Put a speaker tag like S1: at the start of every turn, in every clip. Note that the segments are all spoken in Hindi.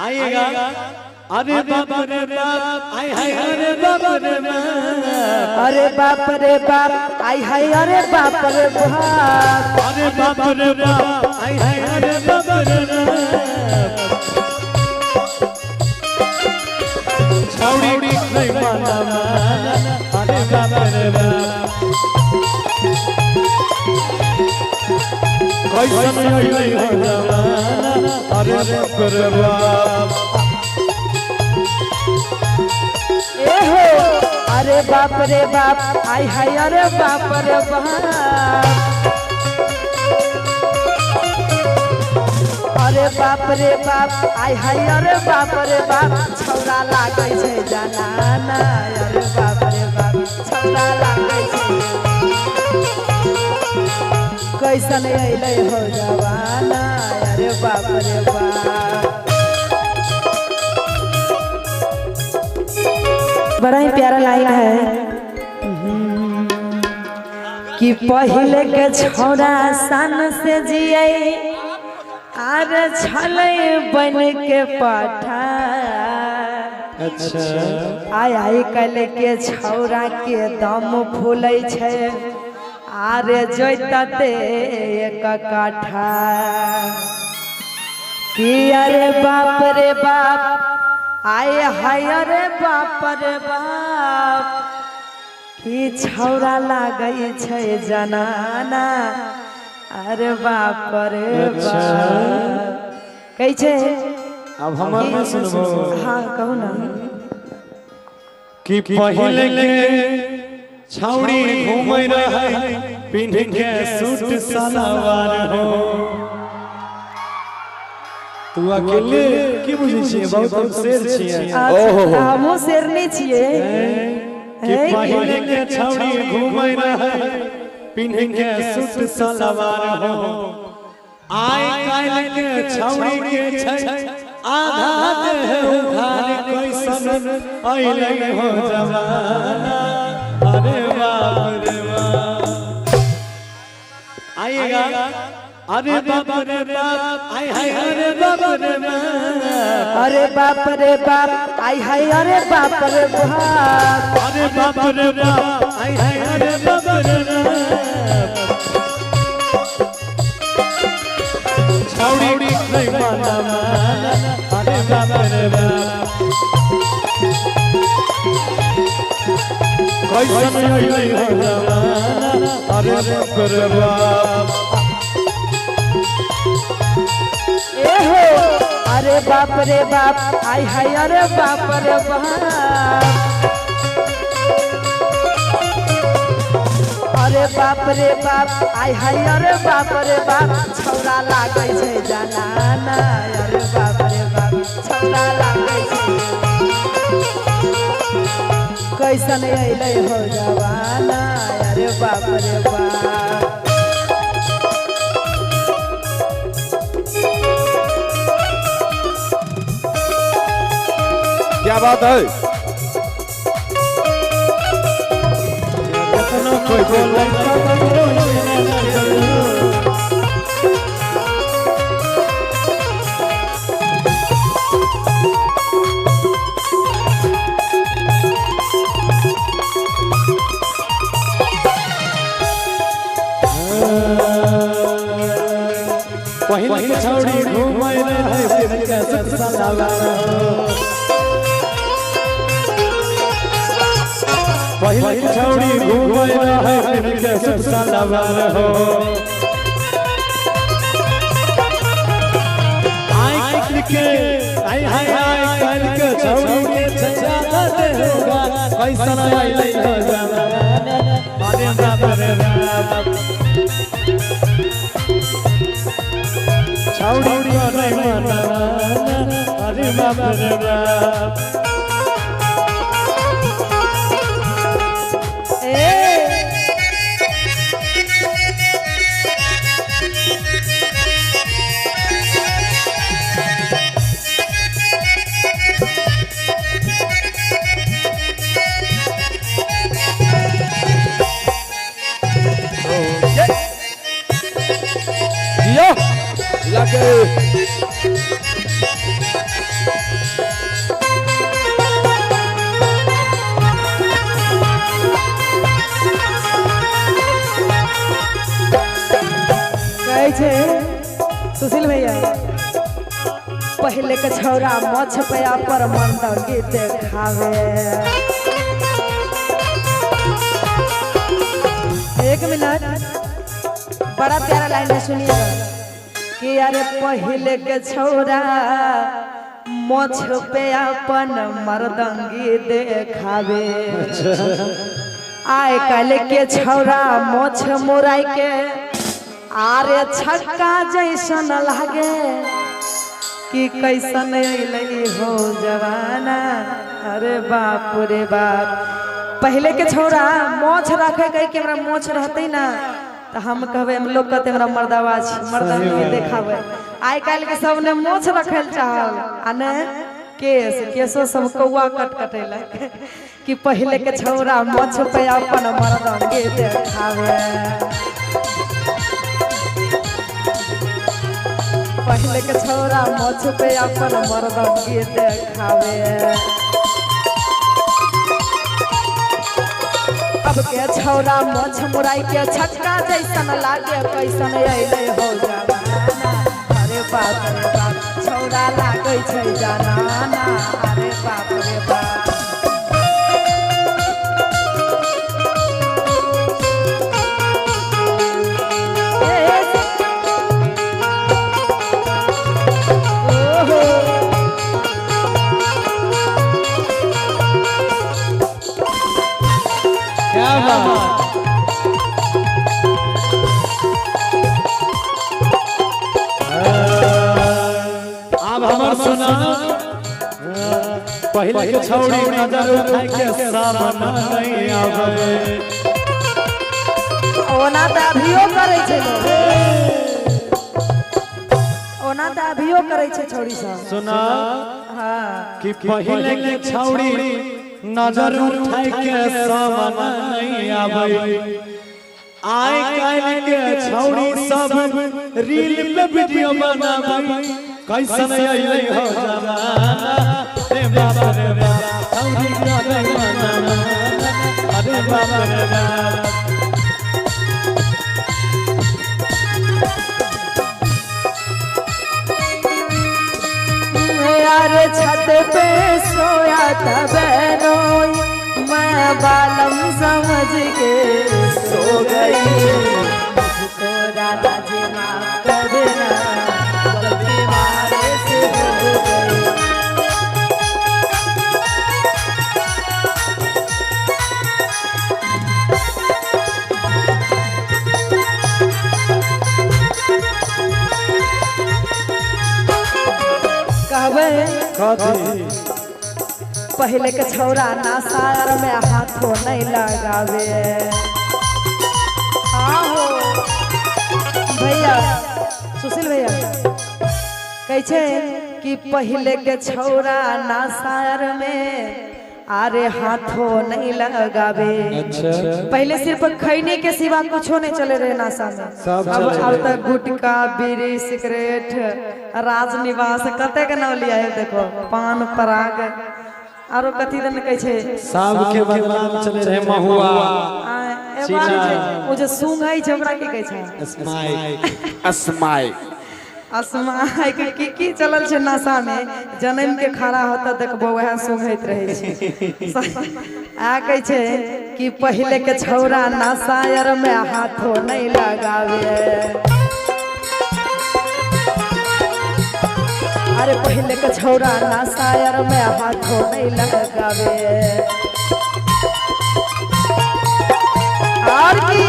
S1: आएगा। अरे बाप रे बाप आय हाय अरे बाप रे बाप,
S2: अरे बाप रे बाप आई हाय अरे बाप रे बाप,
S1: अरे बाप रे बाप आय हाय अरे बाप रे बाप। छौड़ी नहीं माना अरे बाप रे बाप, कैसन नहीं हो जमाना अरे बाप रे बाप।
S2: अरे बाप रे बाप आई हाय अरे बाप रे बाप, अरे बाप रे बाप आई हाय अरे बाप रे बाप, छौड़ा लागे छै जनाना अरे बाप रे बाप, छौड़ा लागे छै कैसन अइलै हो जवाना अरे बाप रे बाप। बड़ा ही प्यारा लाइन है कि पहले के छौड़ा सन से जिये आर छले बन के पाठा।
S1: अच्छा
S2: आय आय कल के छौड़ा के दम फूलै छै आर जोतते एक काठा। कि अरे बाप रे बाप आय हाय अरे बाप रे बाप, कि छौड़ा लागे छै जनाना अरे बाप रे बाप। कहै छै
S1: अब हमर में सुनबो।
S2: हाँ कहू ना।
S1: कि पहले के छौड़ी घूमै रहे पिन्ह के सूट सलवार हो। तू अकेले की बुझै छियै, बहुत हम शेर छियै।
S2: हमहूँ शेरनी छियै।
S1: कि पहले के छौड़ी घूमै रहे पिन्ह के सूट सलवार हो। आइ काल्हि के छौड़ी के छै आधा देह उघार, कैसन अइलै हो जमाना अरे बाप रे बाप। आएगा अरे बाप रे बाप आय हाय अरे बाप रे बाप,
S2: अरे बाप रे बाप आई हाय अरे बाप रे बाप,
S1: अरे बाप रे बाप आय हाय अरे बाप रे बाप। छौड़ी नहीं माना अरे बाप रे बाप, कैसन नहीं हो जमाना अरे बाप रे बाप।
S2: अरे बाप रे बाप आई हाय अरे बाप रे बाप, अरे बाप रे बाप आई हाय अरे बाप रे बाप, छौड़ा लागे छै जनाना अरे बाप रे बाप, छौड़ा लागे छै कैसन अइलै हो जवाना अरे बाप रे बाप।
S3: क्या बात है।
S1: पहले छौड़ी घूमै रहे पिन्ह के सूट सलवार हो। पहले छौड़ी घूमै रहे पिन्ह के सूट सलवार हो। आइ के आय हाय आय काल्हि के छौड़ी के ज्यादा देगा, कैसन अइलै हो जमाना अरे बाप रे बाप। छौड़ी नहीं माना अरे बाप रे बाप।
S2: कहै छै सुशील भैया पहले के छौरा मछ पे पर मंदगी देखावे। एक मिनट बड़ा प्यारा लाइन में सुनिएगा कि अरे पहले के छौरा मोछ पे अपन मर्दंगी देखावे। आय कल के छौरा मोछ मुराई के आरे छक्का जैसन लागे कि कैसन अइले हो जवाना। अरे बाप रे बाप पहले के छौरा मोछ रखे कह के हमरा मोछ रहते ना तो हम कहबे हम लोग कहते हमरा मर्दावा छी मर्दावा देखावे। आइ काल के सब ने मोछ रखल चाहल आ ने केसो सब कौआ कटकटेला कि पहले के छौरा मोछ पे अपन मर्दांगी देखावे। पहले के छौरा मोछ पे अपन मर्दंगी देखावे। अब के छौरा मोछ मुराई के छक्का जैसन लागे कैसन अइले हो जवाना। अरे बाप रे बाप छौरा लागे छै जनाना। अरे बाप रे बाप
S1: अब हमर सुना पहले के छौड़ी नजर उठाई के सामने नहीं आवे।
S2: ओना त अभियो करे छै ओना त अभियो करे छै छौड़ी सब
S1: सुना
S2: हां
S1: कि पहले के छौड़ी नजर उठाई के सामने नहीं आवे। आइ काल के छौड़ी सब रील पे वीडियो बनावे कैसन अइले हो जवाना। रे बाप रे बाप छौड़ी का जमाना। अरे बाप रे बाप
S2: यार छत पे सोया था बहनों मैं बालम समझ के सो गई। तो राधा जी माफ करना गलती मारे से हो गई। पहले के छौरा नासार में हाथों नहीं लगावे। आहो भैया सुशील भैया कैसे कि पहले के छौरा नासार में आरे हाथों नहीं लगावे।
S1: अच्छा
S2: पहले सिर्फ खैनी के सिवा कुछ नहीं चले रहे नासा में। अब तक गुटखा बीड़ी सिगरेट राजनिवास कते के नाम लिया है देखो पान पराग आरो कथी दन कहै छै
S1: सब के बदनाम चले रहे महुआ
S2: ओ जे सूंघ है छै ओकरा की कहै छै
S1: अस्माई
S2: अस्माई के की चलल छै नशा में जन्म के खड़ा होता देखबो वह सूंघैत रहे छै। आ कहै छै कि पहले के छौरा नशायर में हाथों नहीं लगावे। अरे पहले के छौरा नासायर में हाथों नहीं लगावे। और की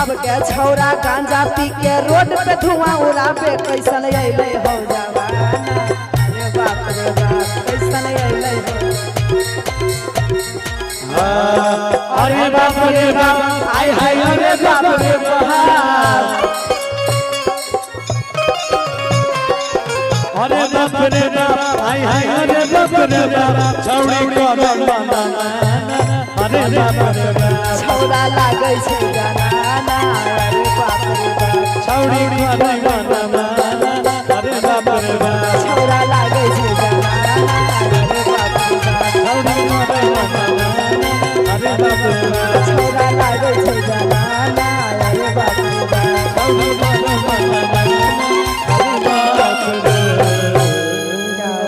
S2: अब के छौरा गांजा पी के रोड पे धुआं उड़ावे कैसन अइले हो जवाना। अरे बाप रे बाप कैसन अइले हो।
S1: अरे बाप रे बाप आय हाय अरे बाप रे बाप। अरे बाप रे बाप आय हाय अरे बाप रे बाप छौड़ी को बनाना। अरे बाप रे बाप
S2: छौरा लागै छै जनाना। अरे बाप रे बाप
S1: छौड़ी को बनाना। अरे बाप रे बाप
S2: छौरा लागे छै जवाना अरे बाप रे बाप
S1: छौरी मरे मनाना अरे बाप रे बाप
S2: छौरा लागे छै जवाना अरे बाप रे बाप
S1: छौरी मरे मनाना